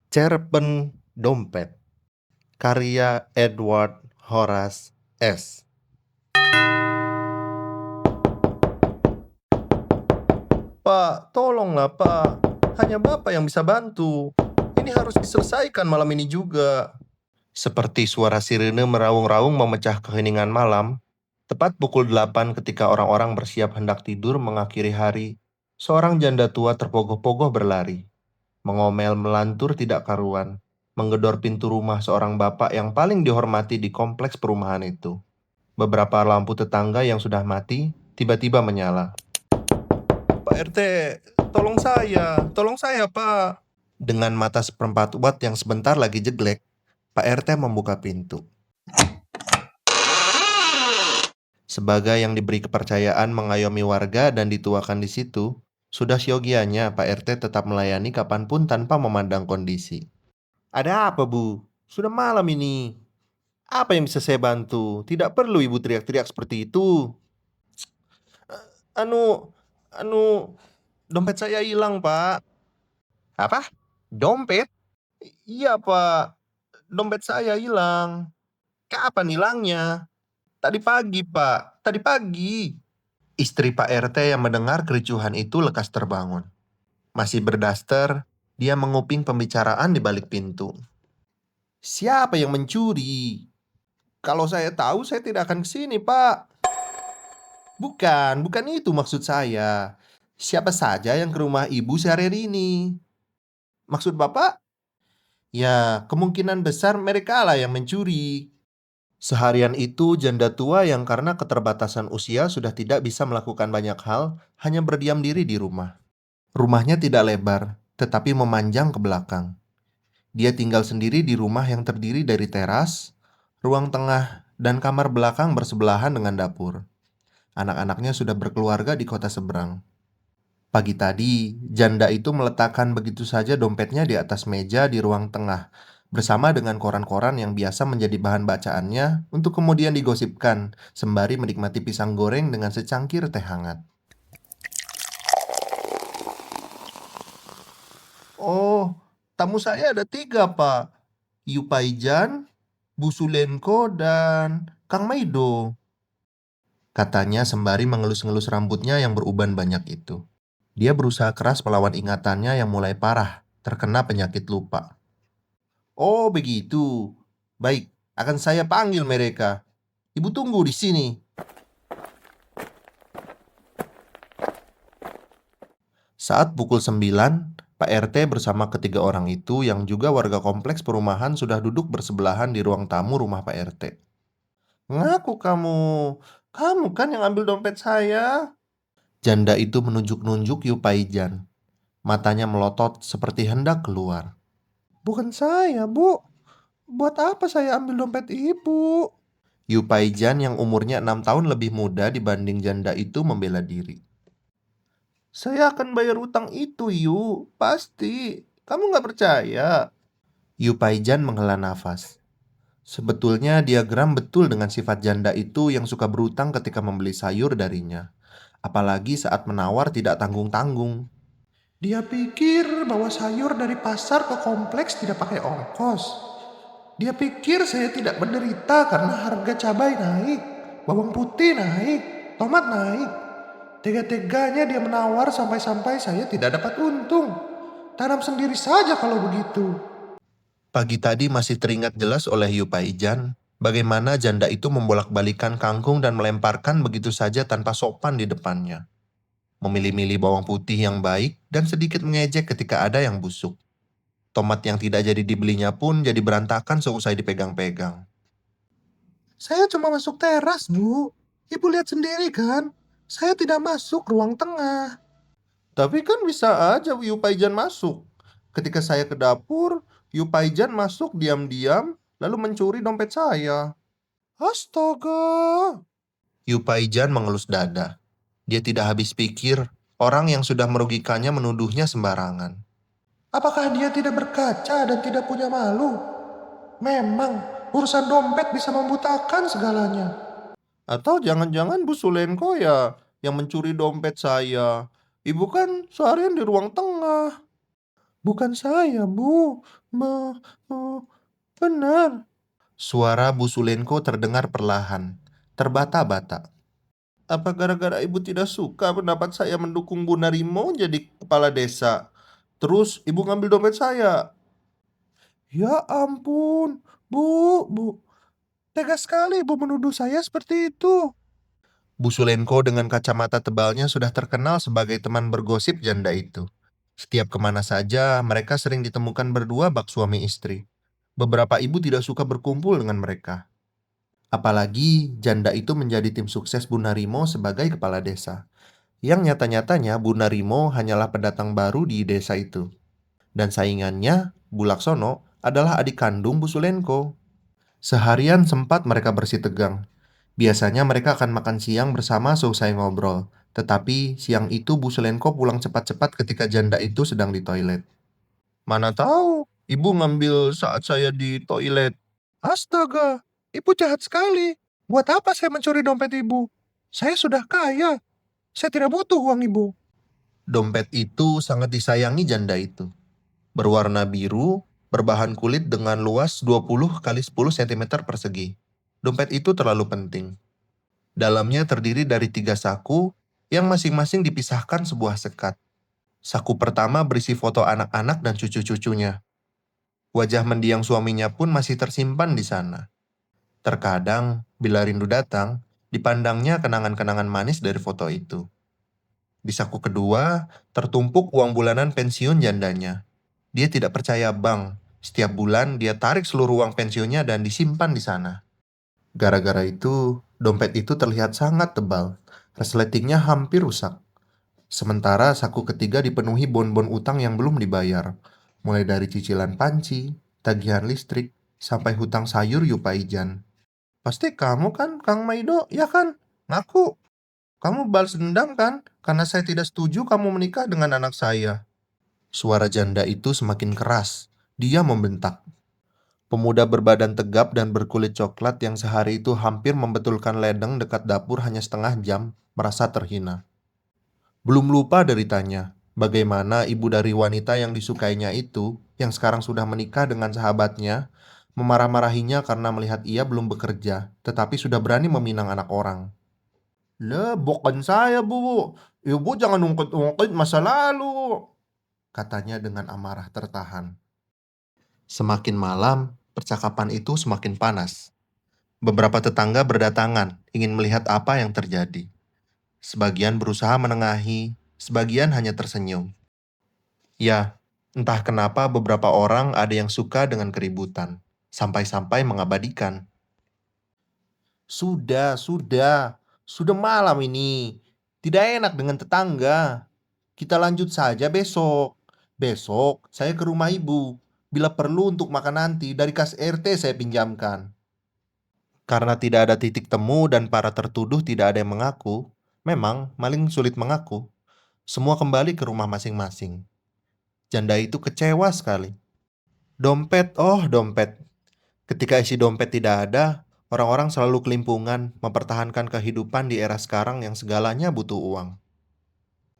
Cerpen Dompet, karya Edward Horace S. Pak, tolonglah Pak. Hanya Bapak yang bisa bantu. Ini harus diselesaikan malam ini juga. Seperti suara sirene meraung-raung memecah keheningan malam, tepat pukul 8 ketika orang-orang bersiap hendak tidur mengakhiri hari, seorang janda tua terpogoh-pogoh berlari, mengomel melantur tidak karuan, menggedor pintu rumah seorang bapak yang paling dihormati di kompleks perumahan itu. Beberapa lampu tetangga yang sudah mati tiba-tiba menyala. Pak RT, tolong saya Pak. Dengan mata seperempat watt yang sebentar lagi jeglek, Pak RT membuka pintu. Sebagai yang diberi kepercayaan mengayomi warga dan dituakan di situ, sudah siogianya Pak RT tetap melayani kapanpun tanpa memandang kondisi. Ada apa, Bu? Sudah malam ini. Apa yang bisa saya bantu? Tidak perlu Ibu teriak-teriak seperti itu. Anu, anu, dompet saya hilang, Pak. Apa? Dompet? Iya, Pak. Dompet saya hilang. Kapan hilangnya? Tadi pagi, Pak. Tadi pagi. Istri Pak RT yang mendengar kericuhan itu lekas terbangun. Masih berdaster, dia menguping pembicaraan di balik pintu. Siapa yang mencuri? Kalau saya tahu, saya tidak akan ke sini, Pak. Bukan itu maksud saya. Siapa saja yang ke rumah ibu sehari ini? Maksud Bapak? Ya, kemungkinan besar mereka lah yang mencuri. Seharian itu, janda tua yang karena keterbatasan usia sudah tidak bisa melakukan banyak hal, hanya berdiam diri di rumah. Rumahnya tidak lebar, tetapi memanjang ke belakang. Dia tinggal sendiri di rumah yang terdiri dari teras, ruang tengah, dan kamar belakang bersebelahan dengan dapur. Anak-anaknya sudah berkeluarga di kota seberang. Pagi tadi, janda itu meletakkan begitu saja dompetnya di atas meja di ruang tengah, bersama dengan koran-koran yang biasa menjadi bahan bacaannya untuk kemudian digosipkan, sembari menikmati pisang goreng dengan secangkir teh hangat. Oh, tamu saya ada 3, Pak. Yupaijan, Bu Sulenko, dan Kang Maido, katanya sembari mengelus-ngelus rambutnya yang beruban banyak itu. Dia berusaha keras melawan ingatannya yang mulai parah, terkena penyakit lupa. Oh, begitu. Baik, akan saya panggil mereka. Ibu tunggu di sini. Saat pukul 9, Pak RT bersama ketiga orang itu yang juga warga kompleks perumahan sudah duduk bersebelahan di ruang tamu rumah Pak RT. Ngaku kamu. Kamu kan yang ambil dompet saya. Janda itu menunjuk-nunjuk Yupaijan. Matanya melotot seperti hendak keluar. Bukan saya, Bu. Buat apa saya ambil dompet ibu? Yupaijan yang umurnya 6 tahun lebih muda dibanding janda itu membela diri. Saya akan bayar utang itu, Yu. Pasti. Kamu nggak percaya? Yupaijan menghela nafas. Sebetulnya dia geram betul dengan sifat janda itu yang suka berutang ketika membeli sayur darinya. Apalagi saat menawar tidak tanggung-tanggung. Dia pikir bahwa sayur dari pasar ke kompleks tidak pakai ongkos. Dia pikir saya tidak menderita karena harga cabai naik, bawang putih naik, tomat naik. Tega-teganya dia menawar sampai-sampai saya tidak dapat untung. Tanam sendiri saja kalau begitu. Pagi tadi masih teringat jelas oleh Yupaijan bagaimana janda itu membolak-balikan kangkung dan melemparkan begitu saja tanpa sopan di depannya. Memilih-milih bawang putih yang baik dan sedikit mengejek ketika ada yang busuk. Tomat yang tidak jadi dibelinya pun jadi berantakan seusai dipegang-pegang. Saya cuma masuk teras, Bu. Ibu lihat sendiri kan? Saya tidak masuk ruang tengah. Tapi kan bisa aja Yupaijan masuk. Ketika saya ke dapur, Yupaijan masuk diam-diam lalu mencuri dompet saya. Astaga. Yupaijan mengelus dada. Dia tidak habis pikir orang yang sudah merugikannya menuduhnya sembarangan. Apakah dia tidak berkaca dan tidak punya malu? Memang, urusan dompet bisa membutakan segalanya. Atau jangan-jangan Bu Sulenko ya yang mencuri dompet saya. Ibu kan seharian di ruang tengah. Bukan saya, Bu. Me me benar. Suara Bu Sulenko terdengar perlahan, terbata-bata. Apa gara-gara ibu tidak suka pendapat saya mendukung Bu Narimo jadi kepala desa? Terus ibu ngambil dompet saya. Ya ampun, Bu. Tega sekali ibu menuduh saya seperti itu. Bu Sulenko dengan kacamata tebalnya sudah terkenal sebagai teman bergosip janda itu. Setiap kemana saja, mereka sering ditemukan berdua bak suami istri. Beberapa ibu tidak suka berkumpul dengan mereka. Apalagi janda itu menjadi tim sukses Bu Narimo sebagai kepala desa. Yang nyata-nyatanya Bu Narimo hanyalah pendatang baru di desa itu. Dan saingannya, Bu Laksono, adalah adik kandung Bu Sulenko. Seharian sempat mereka bersih tegang. Biasanya mereka akan makan siang bersama selesai ngobrol. Tetapi siang itu Bu Sulenko pulang cepat-cepat ketika janda itu sedang di toilet. Mana tahu, ibu ngambil saat saya di toilet. Astaga, ibu jahat sekali. Buat apa saya mencuri dompet ibu? Saya sudah kaya. Saya tidak butuh uang ibu. Dompet itu sangat disayangi janda itu. Berwarna biru, berbahan kulit dengan luas 20 kali 10 cm persegi. Dompet itu terlalu penting. Dalamnya terdiri dari 3 saku yang masing-masing dipisahkan sebuah sekat. Saku pertama berisi foto anak-anak dan cucu-cucunya. Wajah mendiang suaminya pun masih tersimpan di sana. Terkadang, bila rindu datang, dipandangnya kenangan-kenangan manis dari foto itu. Di saku kedua, tertumpuk uang bulanan pensiun jandanya. Dia tidak percaya bank. Setiap bulan dia tarik seluruh uang pensiunnya dan disimpan di sana. Gara-gara itu, dompet itu terlihat sangat tebal. Resletingnya hampir rusak. Sementara saku ketiga dipenuhi bon-bon utang yang belum dibayar. Mulai dari cicilan panci, tagihan listrik, sampai hutang sayur Yupaijan. Pasti kamu kan, Kang Maido, ya kan? Ngaku. Kamu balas dendam kan? Karena saya tidak setuju kamu menikah dengan anak saya. Suara janda itu semakin keras. Dia membentak. Pemuda berbadan tegap dan berkulit coklat yang sehari itu hampir membetulkan ledeng dekat dapur hanya setengah jam, merasa terhina. Belum lupa deritanya, bagaimana ibu dari wanita yang disukainya itu, yang sekarang sudah menikah dengan sahabatnya, memarah-marahinya karena melihat ia belum bekerja, tetapi sudah berani meminang anak orang. "Lah, bukan saya, Bu. Ibu jangan ungkit-ungkit masa lalu," katanya dengan amarah tertahan. Semakin malam, percakapan itu semakin panas. Beberapa tetangga berdatangan, ingin melihat apa yang terjadi. Sebagian berusaha menengahi, sebagian hanya tersenyum. Ya, entah kenapa beberapa orang ada yang suka dengan keributan, sampai-sampai mengabadikan. Sudah malam ini. Tidak enak dengan tetangga. Kita lanjut saja besok. Besok saya ke rumah ibu. Bila perlu untuk makan nanti, dari kas RT saya pinjamkan. Karena tidak ada titik temu dan para tertuduh tidak ada yang mengaku, memang maling sulit mengaku. Semua kembali ke rumah masing-masing. Janda itu kecewa sekali. Dompet, oh dompet. Ketika isi dompet tidak ada, orang-orang selalu kelimpungan mempertahankan kehidupan di era sekarang yang segalanya butuh uang.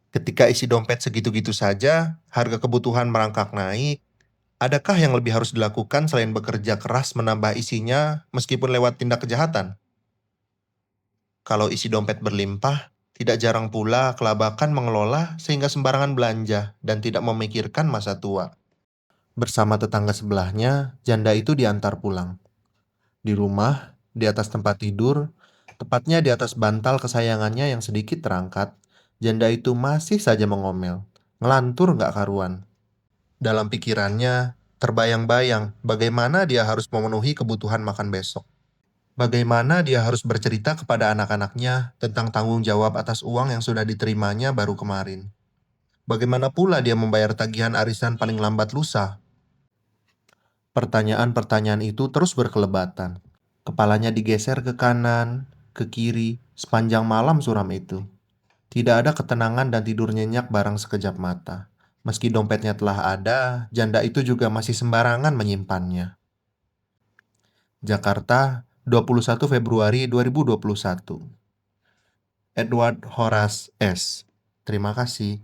Ketika isi dompet segitu-gitu saja, harga kebutuhan merangkak naik. Adakah yang lebih harus dilakukan selain bekerja keras menambah isinya meskipun lewat tindak kejahatan? Kalau isi dompet berlimpah, tidak jarang pula kelabakan mengelola sehingga sembarangan belanja dan tidak memikirkan masa tua. Bersama tetangga sebelahnya, janda itu diantar pulang. Di rumah, di atas tempat tidur, tepatnya di atas bantal kesayangannya yang sedikit terangkat, janda itu masih saja mengomel, ngelantur nggak karuan. Dalam pikirannya, terbayang-bayang bagaimana dia harus memenuhi kebutuhan makan besok. Bagaimana dia harus bercerita kepada anak-anaknya tentang tanggung jawab atas uang yang sudah diterimanya baru kemarin. Bagaimana pula dia membayar tagihan arisan paling lambat lusa? Pertanyaan-pertanyaan itu terus berkelebatan. Kepalanya digeser ke kanan, ke kiri, sepanjang malam suram itu. Tidak ada ketenangan dan tidur nyenyak barang sekejap mata. Meski dompetnya telah ada, janda itu juga masih sembarangan menyimpannya. Jakarta, 21 Februari 2021. Edward Horace S. Terima kasih.